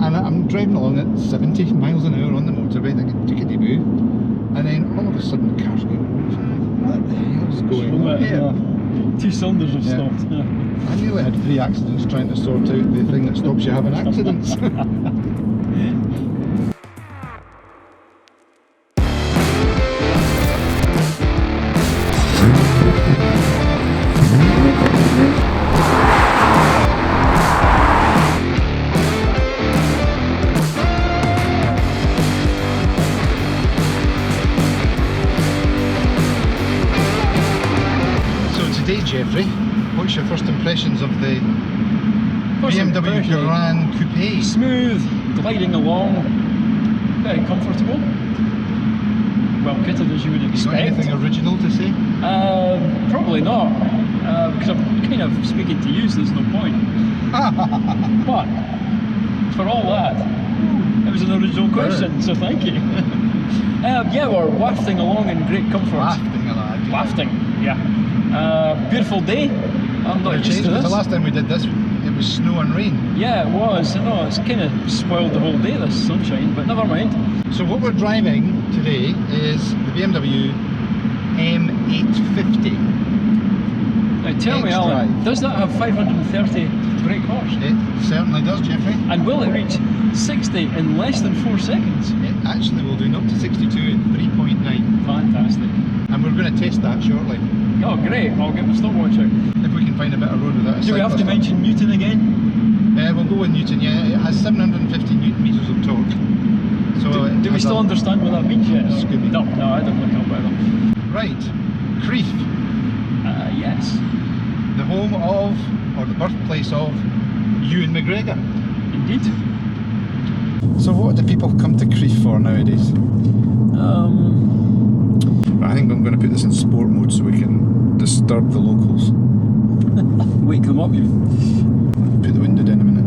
And I'm driving along at 70 miles an hour on the motorway, thinking, tickety-boo. And then all of a sudden the car's going, what the hell's going on here? 2 cylinders have stopped. I nearly had 3 accidents trying to sort out the thing that stops you having accidents. Today, Jeffrey, what's your first impressions of the BMW Gran Coupe? Smooth, gliding along, very comfortable, well kitted as you would expect. Got anything original to say? Probably not, because I'm kind of speaking to you, so there's no point. But for all that, it was an original question, so thank you. Yeah, we're wafting along in great comfort. Wafting, lad. Wafting, yeah. Beautiful day. I'm not used to this. The last time we did this, it was snow and rain. Yeah, it was. I know, it's kind of spoiled the whole day, this sunshine, but never mind. So what we're driving today is the BMW M850. Now tell me, Alan, does that have 530 brake horse? It certainly does, Jeffrey. And will it reach 60 in less than 4 seconds? It actually will do up to 62 in 3.9. Fantastic. And we're going to test that shortly. Oh great, I'll get my stopwatch out. If we can find a bit of road without a Do we have to mention Newton again? We'll go with Newton, yeah. It has 750 Newton meters of torque. So do we still understand what that means yet? Scooby. No, I don't look up either. Right, Crieff. Yes. The home of, or the birthplace of, Ewan McGregor. Indeed. So what do people come to Crieff for nowadays? I think I'm going to put this in sport mode so we can disturb the locals. Wake them up, you. Put the window down a minute.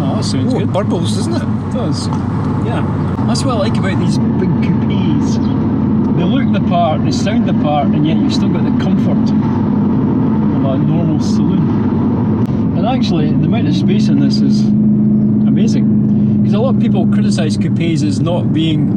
Oh, that sounds good. Burbles, doesn't it? It does. Yeah. That's what I like about these big coupes. They look the part, they sound the part, and yet you've still got the comfort of a normal saloon. And actually, the amount of space in this is amazing. Because a lot of people criticise coupes as not being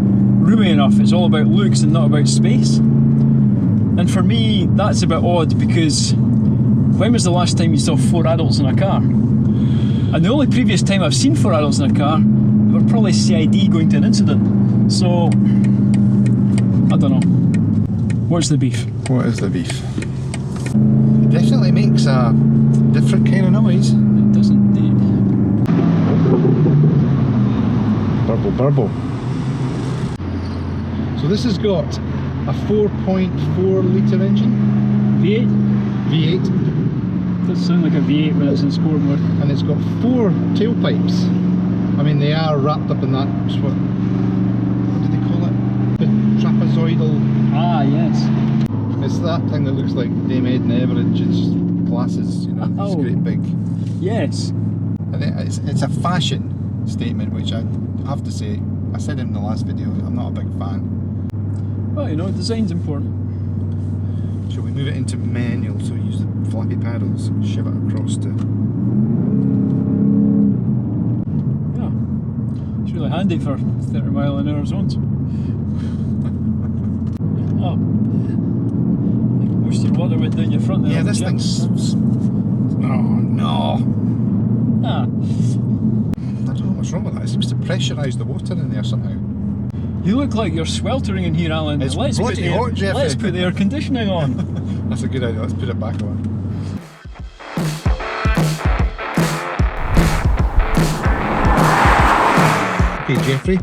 roomy enough. It's all about looks and not about space. And for me, that's a bit odd, because when was the last time you saw 4 adults in a car? And the only previous time I've seen 4 adults in a car, they were probably CID going to an incident. So, I don't know. What's the beef? What is the beef? It definitely makes a different kind of noise. It does indeed. Burble, burble. So this has got a 4.4 litre engine. V8? V8. Does sound like a V8 when it's in sport mode. And it's got 4 tailpipes. I mean, they are wrapped up in that, what do they call it? The trapezoidal. Ah, yes. It's that thing that looks like Dame Edna Everidge's glasses, you know, these great big. Yes. And it's a fashion statement, which I have to say, I said in the last video, I'm not a big fan. Well, you know, design's important. Shall we move it into manual, so we use the flappy paddles and shove it across to... Yeah. It's really handy for 30-mile-an-hour zones. Oh. Most of your water went down your front there. Yeah, this thing's... Oh, no. Ah. I don't know what's wrong with that. It seems to pressurise the water in there somehow. You look like you're sweltering in here, Alan. It's bloody hot, Jeffrey. Let's put the air conditioning on. That's a good idea. Let's put it back on. Okay, Jeffrey,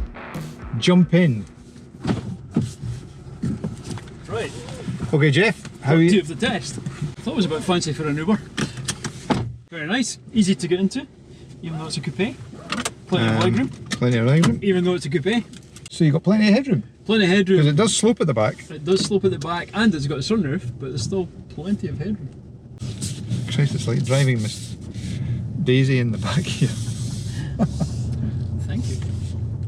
jump in. Right. Okay, Jeff, how are you? 2 of the test. Thought it was a bit fancy for an Uber. Very nice, easy to get into, even though it's a coupe. Plenty of legroom. Plenty of legroom. Even though it's a coupe. So you've got plenty of headroom. Plenty of headroom. Because it does slope at the back. It does slope at the back, and it's got a sunroof, but there's still plenty of headroom. Christ, it's like driving Miss Daisy in the back here. Thank you.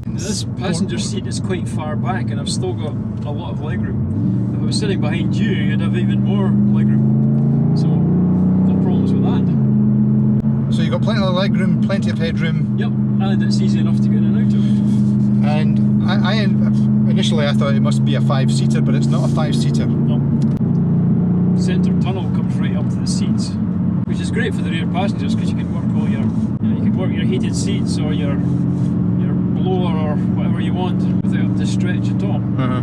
This passenger seat is quite far back, and I've still got a lot of legroom. If I was sitting behind you, you'd have even more legroom. plenty of legroom, plenty of headroom. Yep, and it's easy enough to get in and out of. And I initially I thought it must be a 5-seater, but it's not a 5-seater. No. Centre tunnel comes right up to the seats, which is great for the rear passengers because you can work all your, you can work your heated seats or your blower or whatever you want without having to stretch at all. I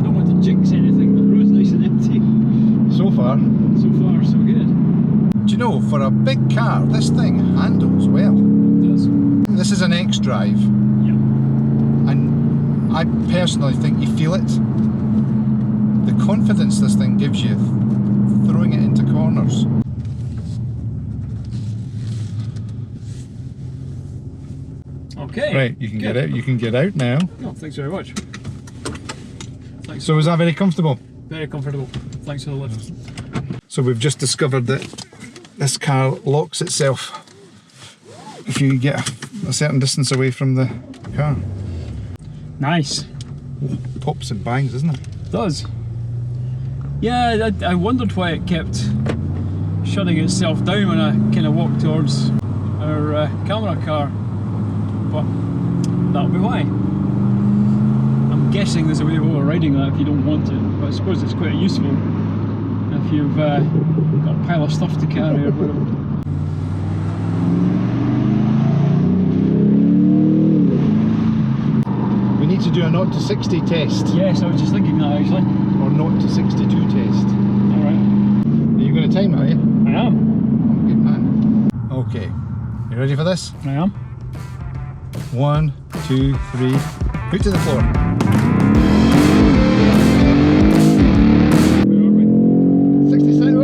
don't want to jinx anything, but the road's nice and empty. So far. So far, so good. Do you know, for a big car, this thing handles well. It does. This is an X-Drive. Yeah. And I personally think you feel it. The confidence this thing gives you throwing it into corners. Okay. Right, you can get out. You can get out now. Oh, thanks very much. Thanks. So is that very comfortable? Very comfortable. Thanks for the lift. So we've just discovered that this car locks itself if you get a certain distance away from the car. Nice. Pops and bangs, isn't it? It does. Yeah, I wondered why it kept shutting itself down when I kind of walked towards our camera car, but that'll be why. I'm guessing there's a way of overriding that if you don't want it, but I suppose it's quite useful if you've got a pile of stuff to carry or whatever. We need to do a 0 to 60 test. Yes, I was just thinking that actually. Or 0 to 62 test. Alright. Are you going to time it, are you? I am. Oh, good man. Okay, you ready for this? I am. 1, 2, 3, foot to the floor. Where are we? 60 cent.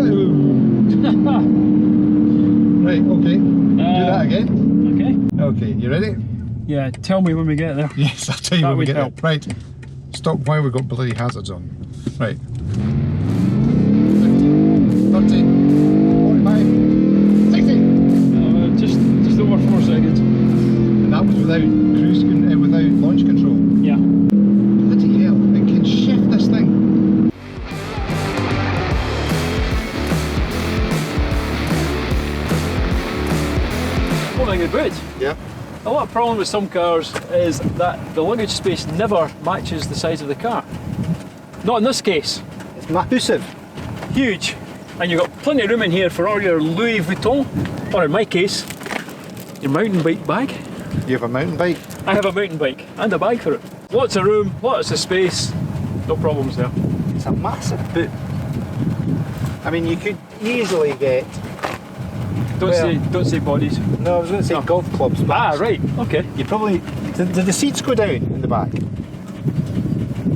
Right, okay. Do that again. Okay. Okay, you ready? Yeah, tell me when we get there. Yes, I'll tell you That when we would get help. there. Right, stop while we've got bloody hazards on. Right. 50, 30, 45, 60. Just over 4 seconds. And that was without without launch control. Yeah. Bloody hell, it can shift this thing. One thing about it. Yeah. A lot of problem with some cars is that the luggage space never matches the size of the car. Not in this case. It's massive. Huge. And you've got plenty of room in here for all your Louis Vuitton, or in my case, your mountain bike bag. You have a mountain bike? I have a mountain bike and a bag for it. Lots of room, lots of space, no problems there. It's a massive boot. I mean, you could easily get... Don't say bodies. No, I was going to say golf clubs. But Ah, right, okay. you probably... Did the seats go down in the back?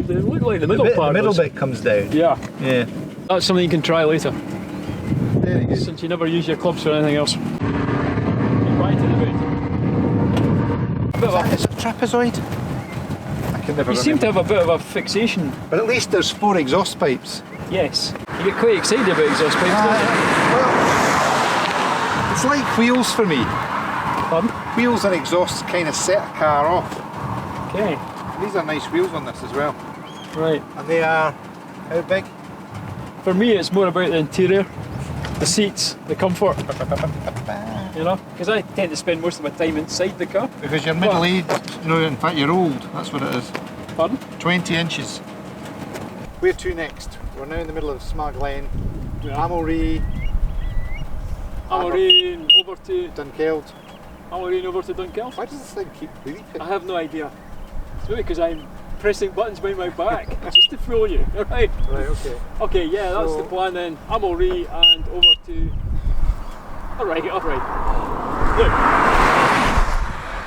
They look like the middle part. The middle does. bit comes down. Yeah. Yeah. That's something you can try later, Very good. since you never use your clubs for anything else. Right in the boot. Is it a trapezoid? I can never You seem remember. to have a bit of a fixation. But at least there's 4 exhaust pipes. Yes. You get quite excited about exhaust pipes, don't you? Well, it's like wheels for me. Pardon? Wheels and exhausts kind of set a car off. Okay. These are nice wheels on this as well. Right. And they are, how big? For me, it's more about the interior, the seats, the comfort. You know, because I tend to spend most of my time inside the car. Because you're middle-aged, no, in fact you're old, that's what it is. Pardon? 20 inches. Where to next? We're now in the middle of Smaglen, Amory, Amory over to Dunkeld. Amory over to Dunkeld. Why does this thing keep bleeping? I have no idea. It's maybe because I'm pressing buttons behind my back, just to fool you. Alright. Right, okay. Okay, yeah, that's So- the plan then. Amory and over to. Alright. Look.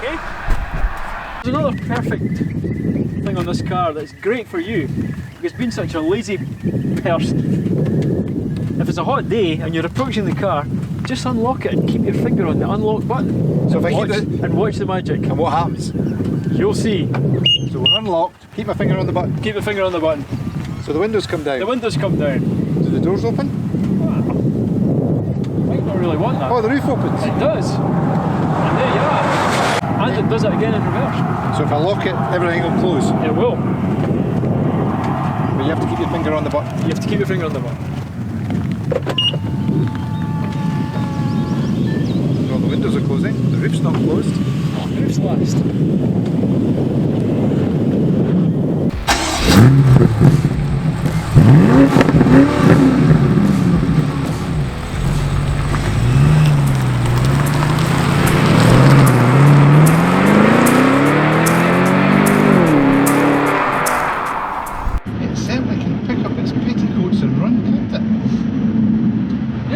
Okay. There's another perfect thing on this car that's great for you, because being such a lazy person, if it's a hot day and you're approaching the car, just unlock it and keep your finger on the unlock button. So if I keep watch, it- and watch the magic. And what happens? You'll see. So we're unlocked, keep my finger on the button. Keep your finger on the button. So the windows come down. The windows come down. Do the doors open? Might not really want that. Oh, the roof opens. It does. And there you are. And it does it again in reverse. So if I lock it, everything will close. It will. But you have to keep your finger on the button. You have to keep your finger on the button. All the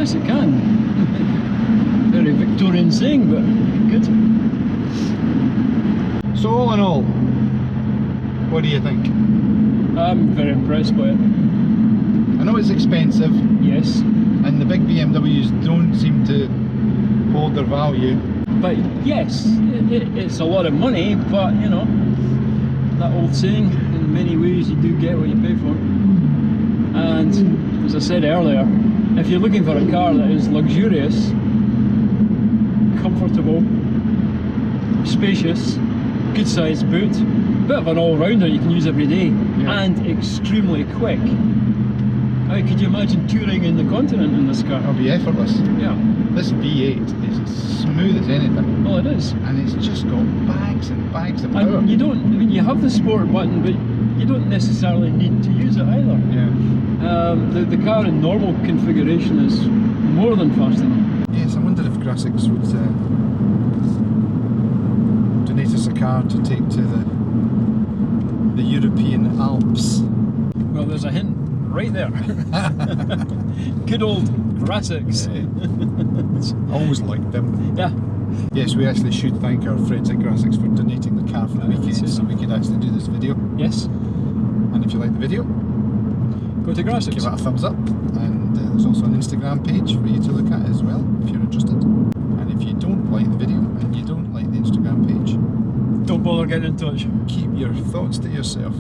Yes, it can. Very Victorian saying, but good. So all in all, what do you think? I'm very impressed by it. I know it's expensive, Yes, and the big BMWs don't seem to hold their value. but yes, it's a lot of money, but you know, that old saying, in many ways you do get what you pay for. And as I said earlier, if you're looking for a car that is luxurious, comfortable, spacious, good sized boot, bit of an all-rounder you can use every day, Yeah. and extremely quick. How could you imagine touring in the continent in this car? It'll be effortless. Yeah, This V8 is as smooth as anything, well it is. and it's just got bags and bags of power. And you don't, I mean you have the sport button, but you don't necessarily need to use it either. Yeah. The car in normal configuration is more than fast enough. Yes, I wonder if Graphics would donate us a car to take to the European Alps. Well, there's a hint right there. Good old Graphics. Always liked them. Yeah. Yes, we actually should thank our friends at Graphics for donating the car for the weekend see so that. we could actually do this video. Yes. And if you like the video, Go to give it Graphics. a thumbs up. And there's also an Instagram page for you to look at as well if you're interested. And if you don't like the video and you don't like the Instagram page, Don't bother getting in touch. keep your thoughts to yourself.